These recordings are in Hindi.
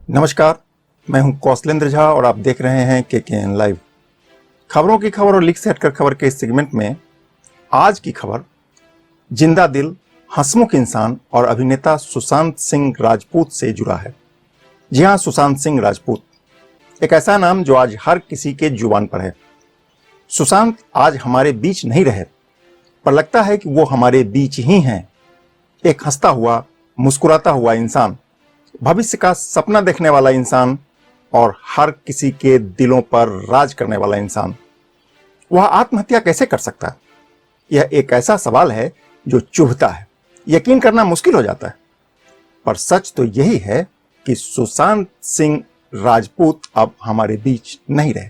नमस्कार, मैं हूं कौशलेंद्र झा और आप देख रहे हैं KKN लाइव। खबरों की खबर और लीक से हटकर खबर के इस सेगमेंट में आज की खबर जिंदा दिल, हंसमुख इंसान और अभिनेता सुशांत सिंह राजपूत से जुड़ा है। जी हां, सुशांत सिंह राजपूत एक ऐसा नाम जो आज हर किसी के जुबान पर है। सुशांत आज हमारे बीच नहीं रहे, पर लगता है कि वो हमारे बीच ही हैं। एक हंसता हुआ, मुस्कुराता हुआ इंसान, भविष्य का सपना देखने वाला इंसान और हर किसी के दिलों पर राज करने वाला इंसान। वह आत्महत्या कैसे कर सकता है? यह एक ऐसा सवाल है जो चुभता है, यकीन करना मुश्किल हो जाता है। पर सच तो यही है कि सुशांत सिंह राजपूत अब हमारे बीच नहीं रहे।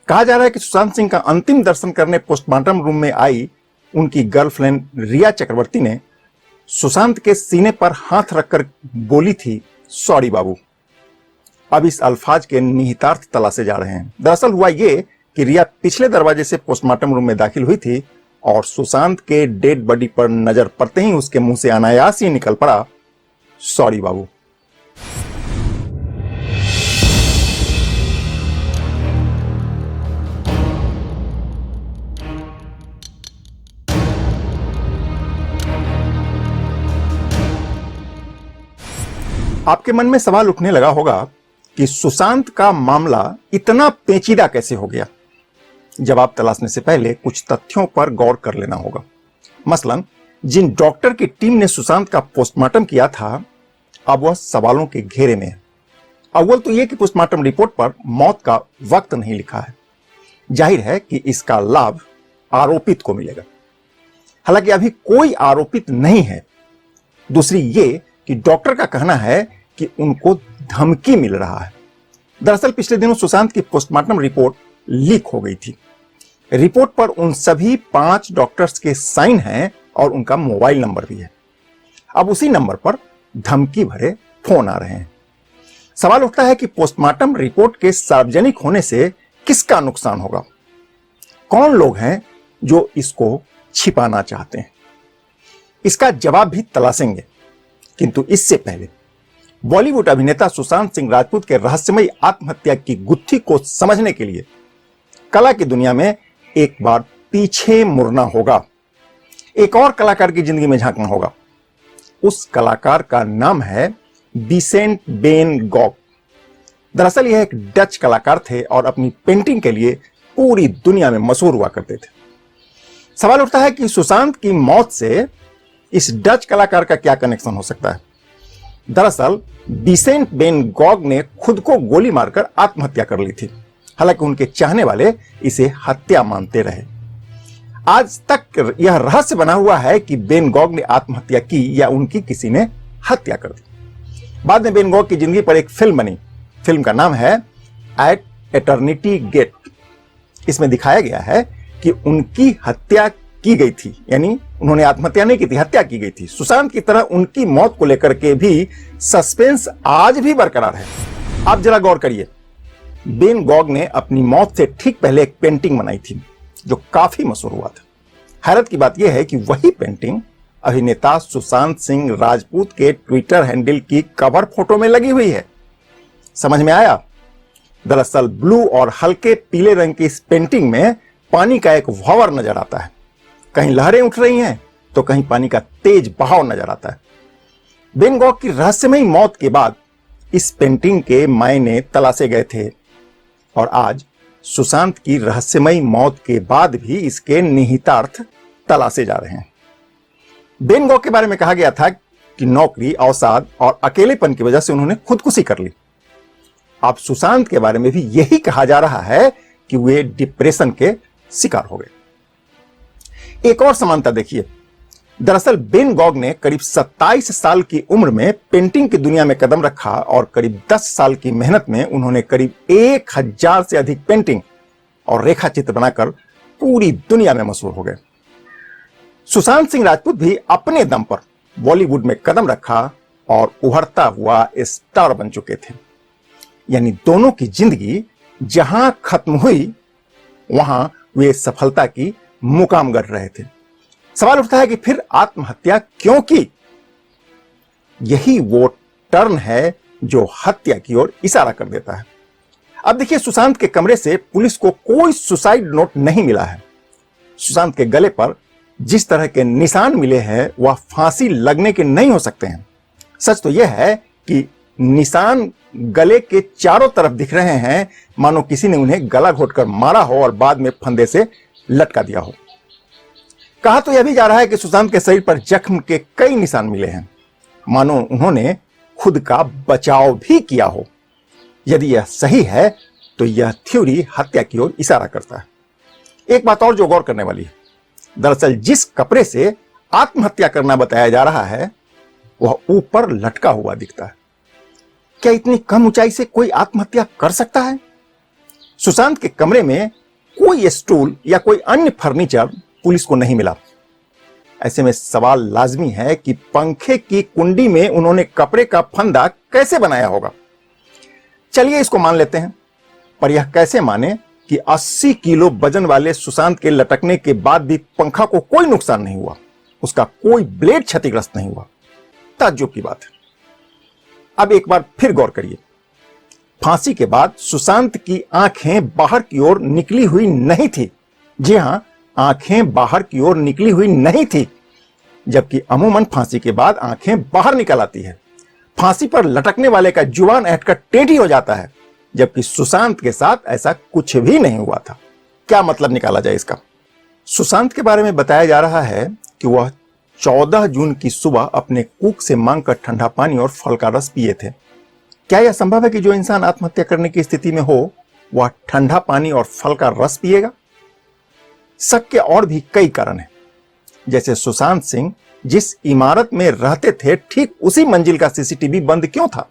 कहा जा रहा है कि सुशांत सिंह का अंतिम दर्शन करने पोस्टमार्टम रूम में आई उनकी गर्लफ्रेंड रिया चक्रवर्ती ने सुशांत के सीने पर हाथ रखकर बोली थी, सॉरी बाबू। अब इस अल्फाज के निहितार्थ तलाशे जा रहे हैं। दरअसल हुआ ये कि रिया पिछले दरवाजे से पोस्टमार्टम रूम में दाखिल हुई थी और सुशांत के डेड बॉडी पर नजर पड़ते ही उसके मुंह से अनायास ही निकल पड़ा, सॉरी बाबू। आपके मन में सवाल उठने लगा होगा कि सुशांत का मामला इतना पेचीदा कैसे हो गया। जवाब तलाशने से पहले कुछ तथ्यों पर गौर कर लेना होगा। मसलन, जिन डॉक्टर की टीम ने सुशांत का पोस्टमार्टम किया था, अब वह सवालों के घेरे में है। अव्वल तो यह कि पोस्टमार्टम रिपोर्ट पर मौत का वक्त नहीं लिखा है। जाहिर है कि इसका लाभ आरोपित को मिलेगा, हालांकि अभी कोई आरोपित नहीं है। दूसरी ये कि डॉक्टर का कहना है कि उनको धमकी मिल रहा है। दरअसल पिछले दिनों सुशांत की पोस्टमार्टम रिपोर्ट लीक हो गई थी। रिपोर्ट पर उन सभी 5 डॉक्टर्स के साइन हैं और उनका मोबाइल नंबर भी है। अब उसी नंबर पर धमकी भरे फोन आ रहे हैं। सवाल उठता है कि पोस्टमार्टम रिपोर्ट के सार्वजनिक होने से किसका नुकसान होगा? कौन लोग हैं जो इसको छिपाना चाहते हैं? इसका जवाब भी तलाशेंगे, किंतु इससे पहले बॉलीवुड अभिनेता सुशांत सिंह राजपूत के रहस्यमयी आत्महत्या की गुत्थी को समझने के लिए कला की दुनिया में एक बार पीछे मुड़ना होगा। एक और कलाकार की जिंदगी में झांकना होगा। उस कलाकार का नाम है विसेंट वेन गॉग। दरअसल यह एक डच कलाकार थे और अपनी पेंटिंग के लिए पूरी दुनिया में मशहूर हुआ करते थे। सवाल उठता है कि सुशांत की मौत से इस डच कलाकार का क्या कनेक्शन हो सकता है? दरअसल विसेंट वेन गॉग ने खुद को गोली मारकर आत्महत्या कर ली थी। हालांकि उनके चाहने वाले इसे हत्या मानते रहे। आज तक यह रहस्य बना हुआ है कि वेन गॉग ने आत्महत्या की या उनकी किसी ने हत्या कर दी। बाद में वेन गॉग की जिंदगी पर एक फिल्म बनी। फिल्म का नाम है एट एटर्निटी गेट। इसमें दिखाया गया है कि उनकी हत्या की गई थी, यानी उन्होंने आत्महत्या नहीं की थी, हत्या की गई थी। सुशांत की तरह उनकी मौत को लेकर के भी सस्पेंस आज भी बरकरार है। आप जरा गौर करिए, वेन गॉग ने अपनी मौत से ठीक पहले एक पेंटिंग बनाई थी जो काफी मशहूर हुआ था। हैरत की बात यह है कि वही पेंटिंग अभिनेता सुशांत सिंह राजपूत के ट्विटर हैंडल की कवर फोटो में लगी हुई है। समझ में आया? दरअसल ब्लू और हल्के पीले रंग की इस पेंटिंग में पानी का एक भंवर नजर आता है। कहीं लहरें उठ रही हैं तो कहीं पानी का तेज बहाव नजर आता है। वेन गॉग की रहस्यमयी मौत के बाद इस पेंटिंग के मायने तलाशे गए थे और आज सुशांत की रहस्यमयी मौत के बाद भी इसके निहितार्थ तलाशे जा रहे हैं। वेन गॉग के बारे में कहा गया था कि नौकरी, अवसाद और अकेलेपन की वजह से उन्होंने खुदकुशी कर ली। अब सुशांत के बारे में भी यही कहा जा रहा है कि वे डिप्रेशन के शिकार हो गए। एक और समानता देखिए। दरअसल वेन गॉग ने करीब 27 साल की उम्र में पेंटिंग की दुनिया में कदम रखा और करीब 10 साल की मेहनत में उन्होंने करीब 1000 से अधिक पेंटिंग और रेखा चित्र बनाकर पूरी दुनिया में मशहूर हो गए। सुशांत सिंह राजपूत भी अपने दम पर बॉलीवुड में कदम रखा और उभरता हुआ स्टार बन चुके थे। यानी दोनों की जिंदगी जहां खत्म हुई वहां वे सफलता की मुकाम गढ़ रहे थे। सवाल उठता है कि फिर आत्महत्या क्यों की? यही वो टर्न है जो हत्या की ओर इशारा कर देता है। अब देखिए, सुशांत के कमरे से पुलिस को कोई सुसाइड नोट नहीं मिला है। सुशांत के गले पर जिस तरह के निशान मिले हैं वह फांसी लगने के नहीं हो सकते हैं। सच तो यह है कि निशान गले के चारों तरफ दिख रहे हैं, मानो किसी ने उन्हें गला घोटकर मारा हो और बाद में फंदे से लटका दिया हो। कहा तो यह भी जा रहा है कि सुशांत के शरीर पर जख्म के कई निशान मिले हैं, मानो उन्होंने खुद का बचाव भी किया हो। यदि यह सही है तो यह थ्योरी हत्या की ओर इशारा करता है। एक बात और जो गौर करने वाली है, दरअसल जिस कपड़े से आत्महत्या करना बताया जा रहा है वह ऊपर लटका हुआ दिखता है। क्या इतनी कम ऊंचाई से कोई आत्महत्या कर सकता है? सुशांत के कमरे में कोई स्टूल या कोई अन्य फर्नीचर पुलिस को नहीं मिला। ऐसे में सवाल लाजमी है कि पंखे की कुंडी में उन्होंने कपड़े का फंदा कैसे बनाया होगा। चलिए इसको मान लेते हैं, पर यह कैसे माने कि 80 किलो वजन वाले सुशांत के लटकने के बाद भी पंखा को कोई नुकसान नहीं हुआ, उसका कोई ब्लेड क्षतिग्रस्त नहीं हुआ। ताज्जुब की बात है। अब एक बार फिर गौर करिए, फांसी के बाद सुशांत की आंखें बाहर की ओर निकली हुई नहीं थी। जी हां, आंखें बाहर की ओर निकली हुई नहीं थी, जबकि अमूमन फांसी के बाद आंखें बाहर निकल आती है। फांसी पर लटकने वाले का जुबान अटकर टेढ़ी हो जाता है, जबकि सुशांत के साथ ऐसा कुछ भी नहीं हुआ था। क्या मतलब निकाला जाए इसका? सुशांत के बारे में बताया जा रहा है कि वह 14 जून की सुबह अपने कुक से मांगकर ठंडा पानी और फल का रस पिए थे। क्या यह संभव है कि जो इंसान आत्महत्या करने की स्थिति में हो वह ठंडा पानी और फल का रस पिएगा? शक के और भी कई कारण हैं, जैसे सुशांत सिंह जिस इमारत में रहते थे ठीक उसी मंजिल का सीसीटीवी बंद क्यों था?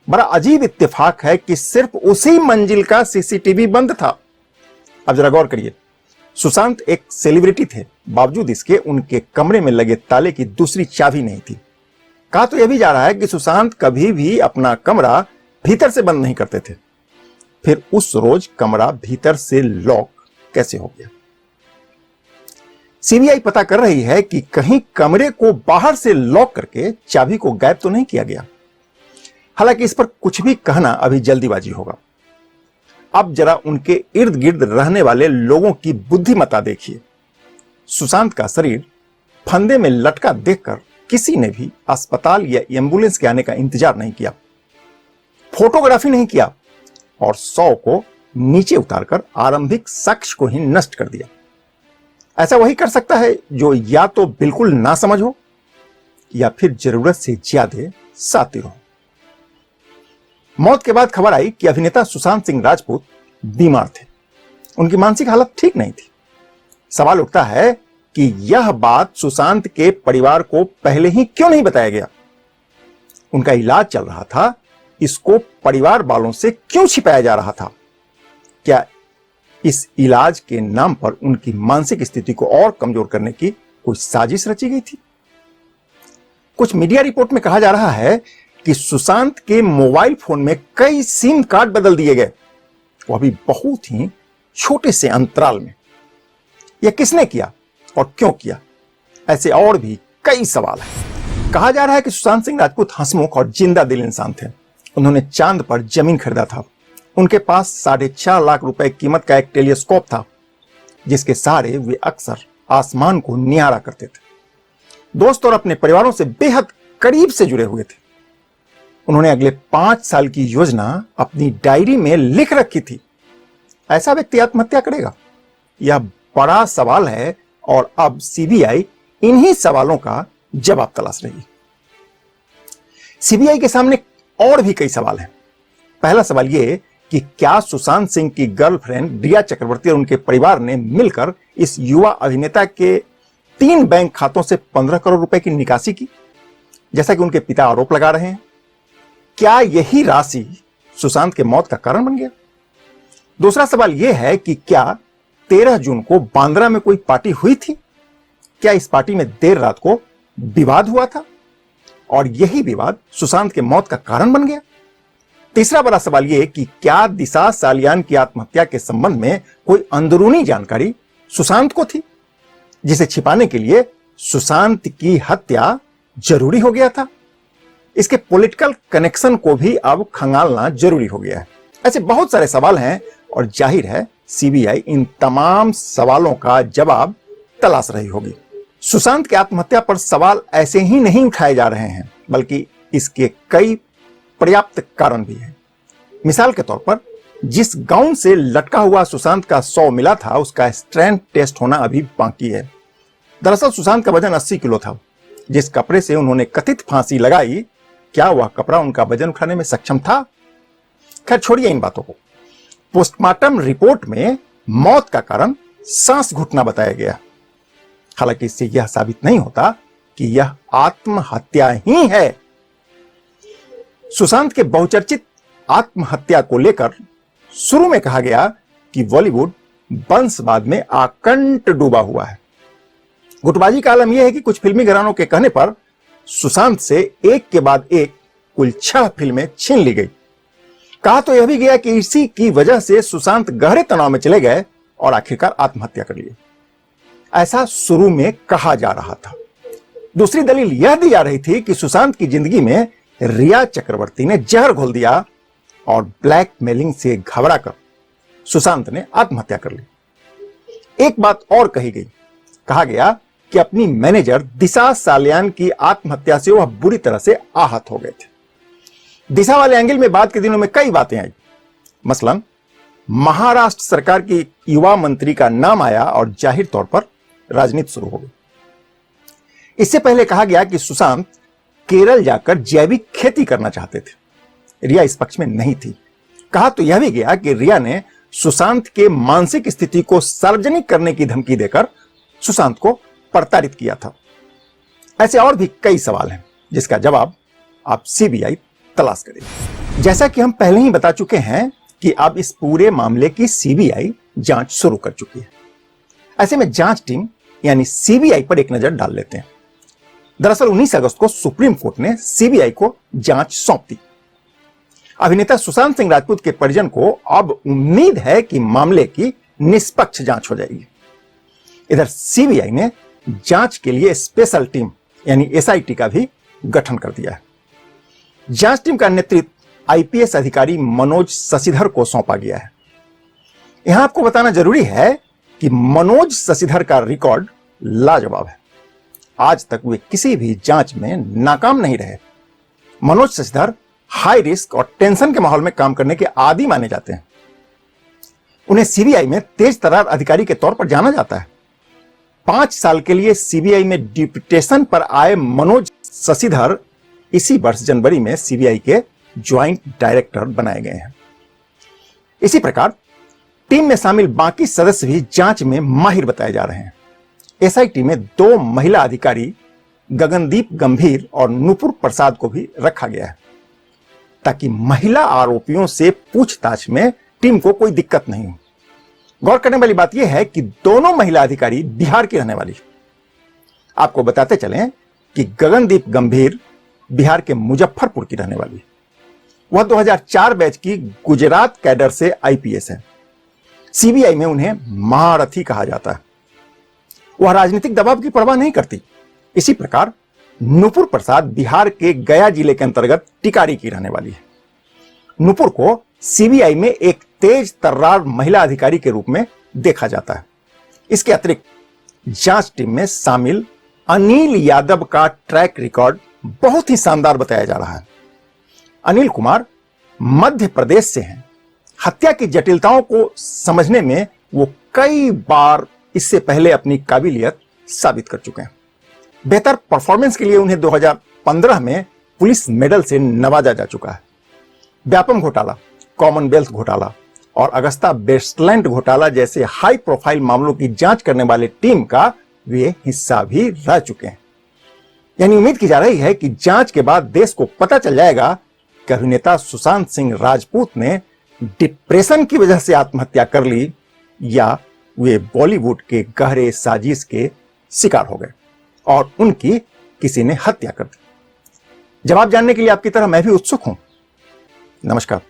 बड़ा अजीब इत्तेफाक है कि सिर्फ उसी मंजिल का सीसीटीवी बंद था। अब जरा गौर करिए, सुशांत एक सेलिब्रिटी थे, बावजूद इसके उनके कमरे में लगे ताले की दूसरी चाबी नहीं थी। कहा तो यह भी जा रहा है कि सुशांत कभी भी अपना कमरा भीतर से बंद नहीं करते थे। फिर उस रोज कमरा भीतर से लॉक कैसे हो गया? सीबीआई पता कर रही है कि कहीं कमरे को बाहर से लॉक करके चाबी को गायब तो नहीं किया गया। हालांकि इस पर कुछ भी कहना अभी जल्दीबाजी होगा। अब जरा उनके इर्द गिर्द रहने वाले लोगों की बुद्धिमत्ता देखिए। सुशांत का शरीर फंदे में लटका देखकर किसी ने भी अस्पताल या एम्बुलेंस के आने का इंतजार नहीं किया, फोटोग्राफी नहीं किया और 100 को नीचे उतारकर आरंभिक साक्ष्य को ही नष्ट कर दिया। ऐसा वही कर सकता है जो या तो बिल्कुल ना समझ हो या फिर जरूरत से ज्यादा सातिर हो। मौत के बाद खबर आई कि अभिनेता सुशांत सिंह राजपूत बीमार थे, उनकी मानसिक हालत ठीक नहीं थी। सवाल उठता है कि यह बात सुशांत के परिवार को पहले ही क्यों नहीं बताया गया? उनका इलाज चल रहा था, इसको परिवार वालों से क्यों छिपाया जा रहा था? क्या इस इलाज के नाम पर उनकी मानसिक स्थिति को और कमजोर करने की कोई साजिश रची गई थी? कुछ मीडिया रिपोर्ट में कहा जा रहा है कि सुशांत के मोबाइल फोन में कई सिम कार्ड बदल दिए गए, वह भी बहुत ही छोटे से अंतराल में। यह किसने किया और क्यों किया? ऐसे और भी कई सवाल हैं। कहा जा रहा है कि सुशांत सिंह राजपूत हंसमुख और जिंदा दिल इंसान थे। उन्होंने चांद पर जमीन खरीदा था। उनके पास 4.5 लाख रुपए कीमत का एक टेलीस्कोप था, जिसके सहारे वे अक्सर आसमान को निहारा करते थे। दोस्त और अपने परिवारों से बेहद करीब से जुड़े हुए थे। उन्होंने अगले 5 साल की योजना अपनी डायरी में लिख रखी थी। ऐसा व्यक्ति आत्महत्या करेगा? यह बड़ा सवाल है और अब सीबीआई इन्हीं सवालों का जवाब तलाश रही है। सीबीआई के सामने और भी कई सवाल हैं। पहला सवाल यह कि क्या सुशांत सिंह की गर्लफ्रेंड रिया चक्रवर्ती और उनके परिवार ने मिलकर इस युवा अभिनेता के 3 बैंक खातों से 15 करोड़ रुपए की निकासी की, जैसा कि उनके पिता आरोप लगा रहे हैं? क्या यही राशि सुशांत के मौत का कारण बन गया? दूसरा सवाल यह है कि क्या 13 जून को बांद्रा में कोई पार्टी हुई थी? क्या इस पार्टी में देर रात को विवाद हुआ था और यही विवाद सुशांत के मौत का कारण बन गया? तीसरा बड़ा सवाल यह कि क्या दिशा सालियान की आत्महत्या के संबंध में कोई अंदरूनी जानकारी सुशांत को थी, जिसे छिपाने के लिए सुशांत की हत्या जरूरी हो गया था? इसके पॉलिटिकल कनेक्शन को भी अब खंगालना जरूरी हो गया है। ऐसे बहुत सारे सवाल हैं और जाहिर है सीबीआई इन तमाम सवालों का जवाब तलाश रही होगी। सुशांत की आत्महत्या पर सवाल ऐसे ही नहीं उठाए जा रहे हैं, बल्कि इसके कई पर्याप्त कारण भी हैं। मिसाल के तौर पर जिस गाउन से लटका हुआ सुशांत का शव मिला था, उसका स्ट्रेंथ टेस्ट होना अभी बाकी है। दरअसल सुशांत का वजन 80 किलो था। जिस कपड़े से उन्होंने कथित फांसी लगाई, क्या वह कपड़ा उनका वजन उठाने में सक्षम था? खैर छोड़िए इन बातों को। पोस्टमार्टम रिपोर्ट में मौत का कारण सांस घुटना बताया गया। हालांकि इससे यह साबित नहीं होता कि यह आत्महत्या ही है। सुशांत के बहुचर्चित आत्महत्या को लेकर शुरू में कहा गया कि बॉलीवुड वंशवाद में आकंठ डूबा हुआ है। गुटबाजी का आलम यह है कि कुछ फिल्मी घरानों के कहने पर सुशांत से एक के बाद एक कुल 6 फिल्में छीन ली गई। कहा तो यह भी गया कि इसी की वजह से सुशांत गहरे तनाव में चले गए और आखिरकार आत्महत्या कर लिए। ऐसा शुरू में कहा जा रहा था। दूसरी दलील यह दी जा रही थी कि सुशांत की जिंदगी में रिया चक्रवर्ती ने जहर घोल दिया और ब्लैकमेलिंग से घबराकर सुशांत ने आत्महत्या कर ली। एक बात और कही गई। कहा गया कि अपनी मैनेजर दिशा सालियान की आत्महत्या से वह बुरी तरह से आहत हो गए थे। दिशा वाले एंगल में बाद के दिनों में कई बातें आई। मसलन महाराष्ट्र सरकार की युवा मंत्री का नाम आया और जाहिर तौर पर राजनीति शुरू हो गई। इससे पहले कहा गया कि सुशांत केरल जाकर जैविक खेती करना चाहते थे। रिया इस पक्ष में नहीं थी। कहा तो यह भी गया कि रिया ने सुशांत के मानसिक स्थिति को सार्वजनिक करने की धमकी देकर सुशांत को प्रताड़ित किया था। ऐसे और भी कई सवाल हैं जिसका जवाब आप सीबीआई तलाश करेगी। जैसा कि हम पहले ही बता चुके हैं कि अब इस पूरे मामले की सीबीआई जांच शुरू कर चुकी है। ऐसे में जांच टीम यानी सीबीआई पर एक नजर डाल लेते हैं। दरअसल 19 अगस्त को सुप्रीम कोर्ट ने सीबीआई को जांच सौंप दी। अभिनेता सुशांत सिंह राजपूत के परिजन को अब उम्मीद है कि मामले की निष्पक्ष जांच हो जाएगी। इधर सीबीआई ने जांच के लिए स्पेशल टीम यानी एसआईटी का भी गठन कर दिया है। जांच टीम का नेतृत्व आईपीएस अधिकारी मनोज शशिधर को सौंपा गया है। यहां आपको बताना जरूरी है कि मनोज शशिधर का रिकॉर्ड लाजवाब है। आज तक वे किसी भी जांच में नाकाम नहीं रहे। मनोज शशिधर हाई रिस्क और टेंशन के माहौल में काम करने के आदी माने जाते हैं। उन्हें सीबीआई में तेज तर्रार अधिकारी के तौर पर जाना जाता है। 5 साल के लिए सीबीआई में डिप्यूटेशन पर आए मनोज शशिधर इसी वर्ष जनवरी में सीबीआई के ज्वाइंट डायरेक्टर बनाए गए हैं। इसी प्रकार टीम में शामिल बाकी सदस्य भी जांच में माहिर बताए जा रहे हैं। एसआईटी में 2 महिला अधिकारी गगनदीप गंभीर और नुपुर प्रसाद को भी रखा गया है ताकि महिला आरोपियों से पूछताछ में टीम को कोई दिक्कत नहीं हो। गौर करने वाली बात यह है कि दोनों महिला अधिकारी बिहार की रहने वाली। आपको बताते चलें कि गगनदीप गंभीर बिहार के मुजफ्फरपुर की रहने वाली। वह 2004 बैच की गुजरात कैडर से आईपीएस है। सीबीआई में उन्हें महारथी कहा जाता है। वह राजनीतिक दबाव की परवाह नहीं करती। इसी प्रकार नुपुर प्रसाद बिहार के गया जिले के अंतर्गत टिकारी की रहने वाली है। नुपुर को सीबीआई में एक तेज तर्रार महिला अधिकारी के रूप में देखा जाता है। इसके अतिरिक्त जांच टीम में शामिल अनिल यादव का ट्रैक रिकॉर्ड बहुत ही शानदार बताया जा रहा है। अनिल कुमार मध्य प्रदेश से हैं। हत्या की जटिलताओं को समझने में वो कई बार इससे पहले अपनी काबिलियत साबित कर चुके हैं। बेहतर परफॉर्मेंस के लिए उन्हें 2015 में पुलिस मेडल से नवाजा जा चुका है। व्यापम घोटाला, कॉमनवेल्थ घोटाला और अगस्ता वेस्टलैंड घोटाला जैसे हाई प्रोफाइल मामलों की जांच करने वाले टीम का वे हिस्सा भी रह चुके हैं। यानी उम्मीद की जा रही है कि जांच के बाद देश को पता चल जाएगा कि अभिनेता सुशांत सिंह राजपूत ने डिप्रेशन की वजह से आत्महत्या कर ली या वे बॉलीवुड के गहरे साजिश के शिकार हो गए और उनकी किसी ने हत्या कर दी। जवाब जानने के लिए आपकी तरह मैं भी उत्सुक हूं। नमस्कार।